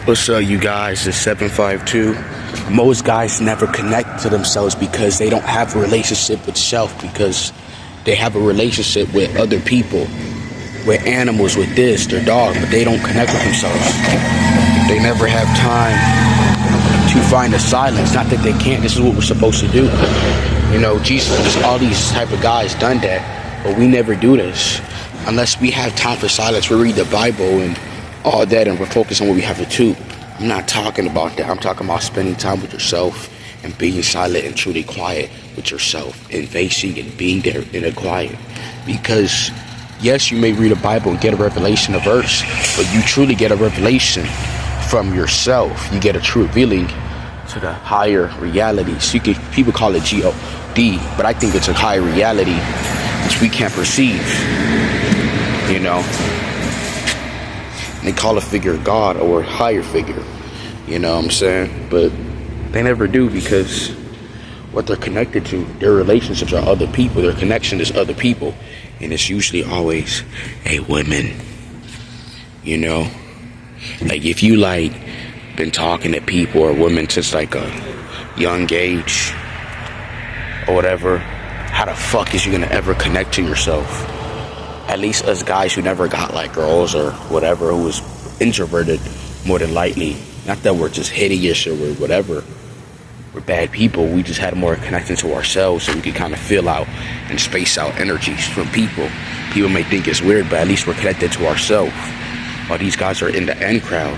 What's up, you guys? It's 752. Most guys never connect to themselves because they don't have a relationship with self, because they have a relationship with other people, with animals, with their dog, but they don't connect with themselves. They never have time to find the silence. Not that they can't. This is what we're supposed to do. You know, Jesus, all these type of guys done that, but we never do this. Unless we have time for silence, we read the Bible and all that, and we're focused on what we have to do. I'm not talking about that. I'm talking about spending time with yourself and being silent and truly quiet with yourself, and facing and being there in the quiet. Because yes, you may read a Bible and get a revelation, a verse, but you truly get a revelation from yourself. You get a true revealing to the higher reality. So people call it God, but I think it's a higher reality which we can't perceive. You know, they call a figure God or a higher figure, you know what I'm saying? But they never do, because what they're connected to, their relationships are other people, their connection is other people, and it's usually always a woman. You know, like if you like been talking to people or women since like a young age or whatever, how the fuck is you gonna ever connect to yourself? At least us guys who never got like girls or whatever, who was introverted more than likely. Not that we're just hideous or we're whatever. We're bad people. We just had more connection to ourselves, so we could kind of feel out and space out energies from people. People may think it's weird, but at least we're connected to ourselves. While these guys are in the end crowd,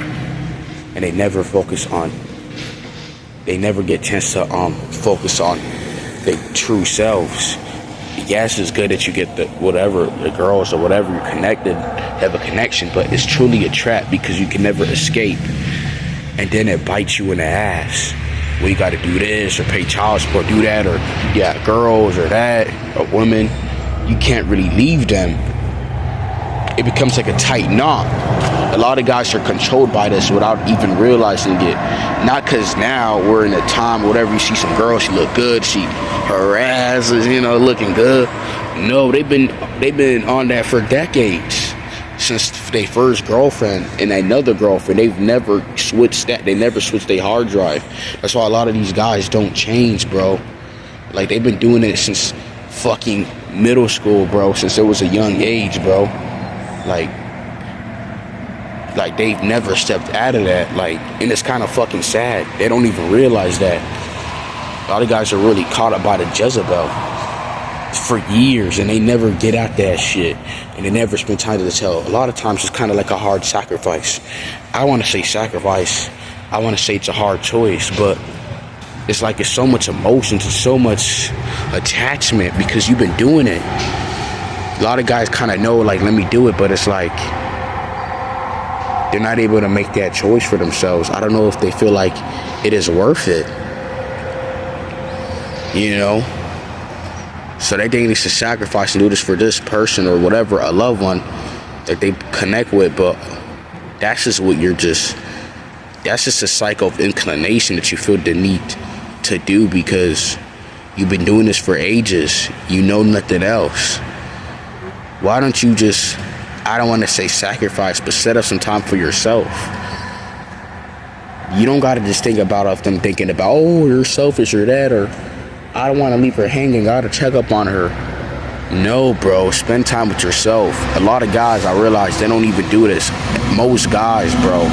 and they never focus on, they never get chance to focus on their true selves. Yes, it's good that you get the girls or whatever, you're connected, have a connection, but it's truly a trap, because you can never escape. And then it bites you in the ass. Well, you got to do this or pay child support, do that, or yeah, girls or that, or women. You can't really leave them. It becomes like a tight knot. A lot of guys are controlled by this without even realizing it. Not because now we're in a time, whatever, you see some girl, she look good, her ass is, you know, looking good. No, they've been on that for decades. Since their first girlfriend and another girlfriend, they've never switched that. They never switched their hard drive. That's why a lot of these guys don't change, bro. Like, they've been doing it since fucking middle school, bro. Since it was a young age, bro. Like they've never stepped out of that. Like, and it's kind of fucking sad. They don't even realize that. A lot of guys are really caught up by the Jezebel for years, and they never get out that shit, and they never spend time to tell. A lot of times it's kind of like a hard sacrifice. I want to say sacrifice. I want to say it's a hard choice, but it's like it's so much emotions and so much attachment, because you've been doing it. A lot of guys kind of know, like, let me do it, but it's like they're not able to make that choice for themselves. I don't know if they feel like it is worth it, you know? So they think it's a sacrifice and do this for this person or whatever, a loved one that they connect with, but that's just that's just a cycle of inclination that you feel the need to do, because you've been doing this for ages. You know nothing else. Why don't you just, I don't want to say sacrifice, but set up some time for yourself. You don't got to just think about them thinking about, oh, you're selfish or that, or I don't want to leave her hanging, I got to check up on her. No, bro, spend time with yourself. A lot of guys, I realize, they don't even do this. Most guys, bro.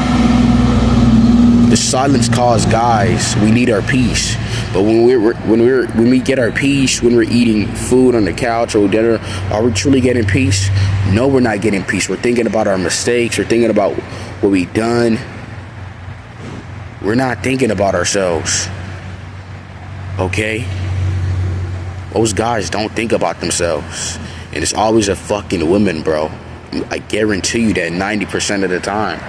The silence calls guys. We need our peace. But when we get our peace, when we're eating food on the couch or dinner, are we truly getting peace? No, we're not getting peace. We're thinking about our mistakes. We're thinking about what we've done. We're not thinking about ourselves. Okay? Most guys don't think about themselves. And it's always a fucking woman, bro. I guarantee you that 90% of the time.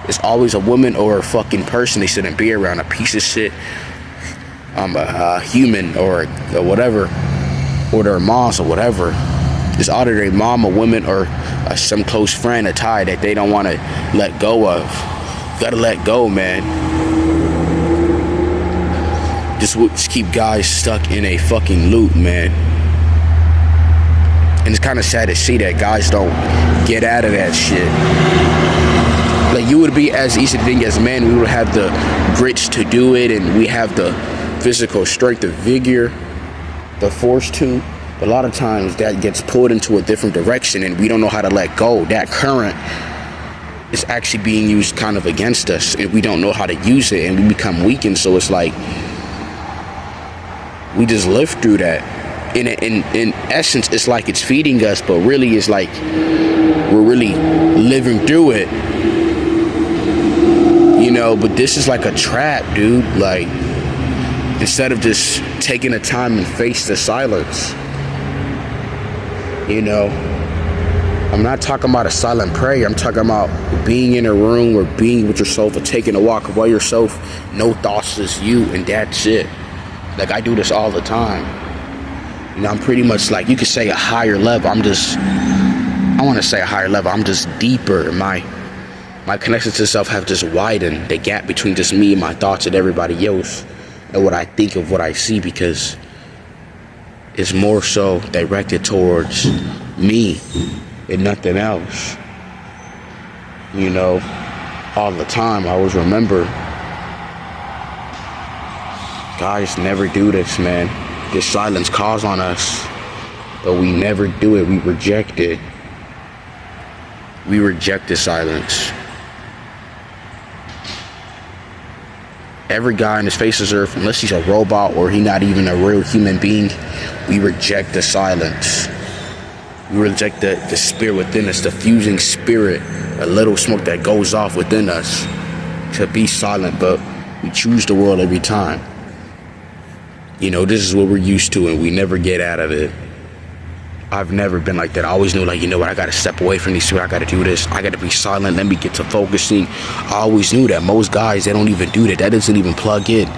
It's always a woman or a fucking person they shouldn't be around. A piece of shit. A human or whatever. Or their moms or whatever. It's either their mom, a woman, or some close friend, a tie that they don't want to let go of. You gotta let go, man. Just keep guys stuck in a fucking loop, man. And it's kind of sad to see that guys don't get out of that shit. like you would be as easy to think as men. We would have the grits to do it, and we have the physical strength, the vigor, the force to. But a lot of times that gets pulled into a different direction, and we don't know how to let go. That current is actually being used kind of against us, and we don't know how to use it, and we become weakened. So it's like we just live through that. In essence, it's like it's feeding us, but really it's like we're really living through it, you know. But this is like a trap, dude. Like, instead of just taking the time and face the silence, you know. I'm not talking about a silent prayer. I'm talking about being in a room or being with yourself or taking a walk by yourself. No thoughts, just you, and that's it. Like, I do this all the time. You know, I'm pretty much like, you could say a higher level. I want to say a higher level. I'm just deeper. My connections to self have just widened the gap between just me and my thoughts and everybody else and what I think of what I see, because it's more so directed towards me and nothing else. You know, all the time. I always remember, guys never do this, man. This silence calls on us, but we never do it. We reject it. We reject the silence. Every guy on this face of earth, unless he's a robot or he's not even a real human being, we reject the silence. We reject the spirit within us, the fusing spirit, a little smoke that goes off within us to be silent, but we choose the world every time. You know, this is what we're used to, and we never get out of it. I've never been like that. I always knew, like, you know what, I gotta step away from these people. I gotta do this. I gotta be silent. Let me get to focusing. I always knew that. Most guys, they don't even do that. That doesn't even plug in.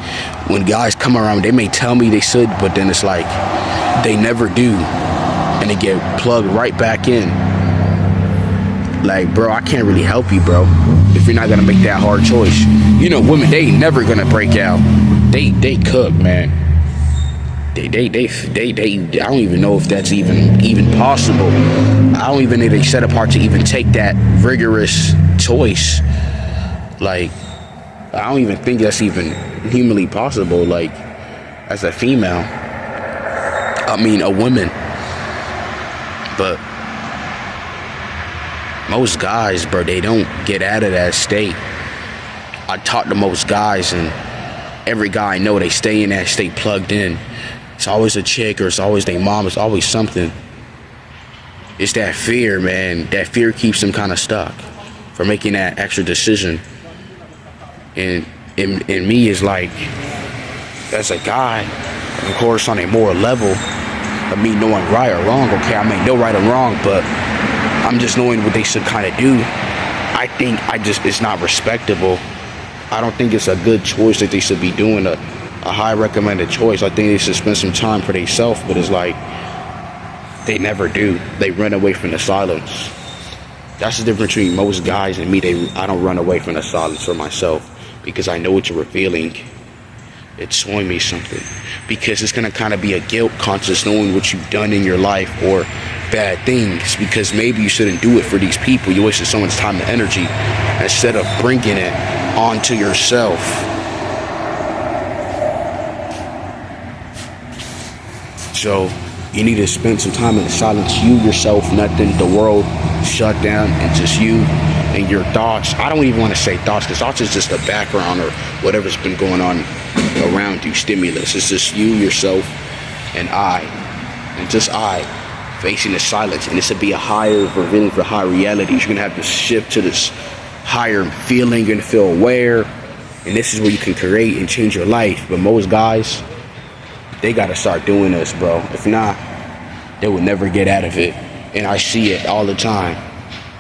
When guys come around, they may tell me they should, but then it's like they never do, and they get plugged right back in. Like, bro, I can't really help you, bro, if you're not gonna make that hard choice. You know, women, they ain't never gonna break out. They cook, man. They I don't even know if that's even possible. I don't even think they set apart to even take that rigorous choice. Like, I don't even think that's even humanly possible. Like, as a female, I mean a woman. But most guys, bro, they don't get out of that state. I talk to most guys, and every guy I know, they stay in that state plugged in. It's always a chick, or it's always their mom. It's always something. It's that fear, man. That fear keeps them kind of stuck for making that extra decision. And in me is like, as a guy, of course, on a moral level, of me knowing right or wrong. Okay, I may know right or wrong, but I'm just knowing what they should kind of do. I think it's not respectable. I don't think it's a good choice that they should be doing, a high recommended choice. I think they should spend some time for themselves, but it's like they never do. They run away from the silence. That's the difference between most guys and me. I don't run away from the silence for myself, because I know what you're revealing. It's showing me something, because it's going to kind of be a guilt conscious knowing what you've done in your life or bad things, because maybe you shouldn't do it for these people. You wasted so much time and energy instead of bringing it onto yourself. So you need to spend some time in the silence. You, yourself, nothing, the world shut down, and just you and your thoughts. I don't even want to say thoughts, because thoughts is just a background or whatever's been going on around you, stimulus. It's just you, yourself, and just I, facing the silence. And this would be a higher revealing for higher realities. You're going to have to shift to this higher feeling and feel aware. And this is where you can create and change your life. But most guys, they got to start doing this, bro. If not, they will never get out of it. And I see it all the time.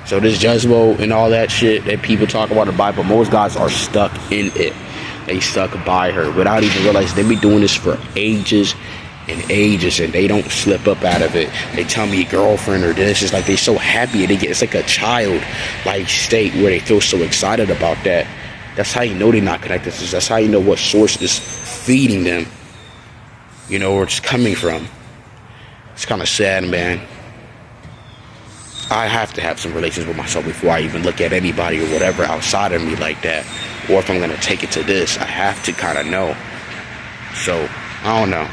So this Jezebel and all that shit that people talk about in the Bible, most guys are stuck in it. They stuck by her without even realizing they be doing this for ages and ages, and they don't slip up out of it. They tell me girlfriend or this. It's like they so happy, and it's like a child like state where they feel so excited about that. That's how you know they're not connected. That's how you know what source is feeding them, you know, where it's coming from. It's kind of sad, man. I have to have some relations with myself before I even look at anybody or whatever outside of me like that. Or if I'm gonna take it to this, I have to kind of know. So I don't know.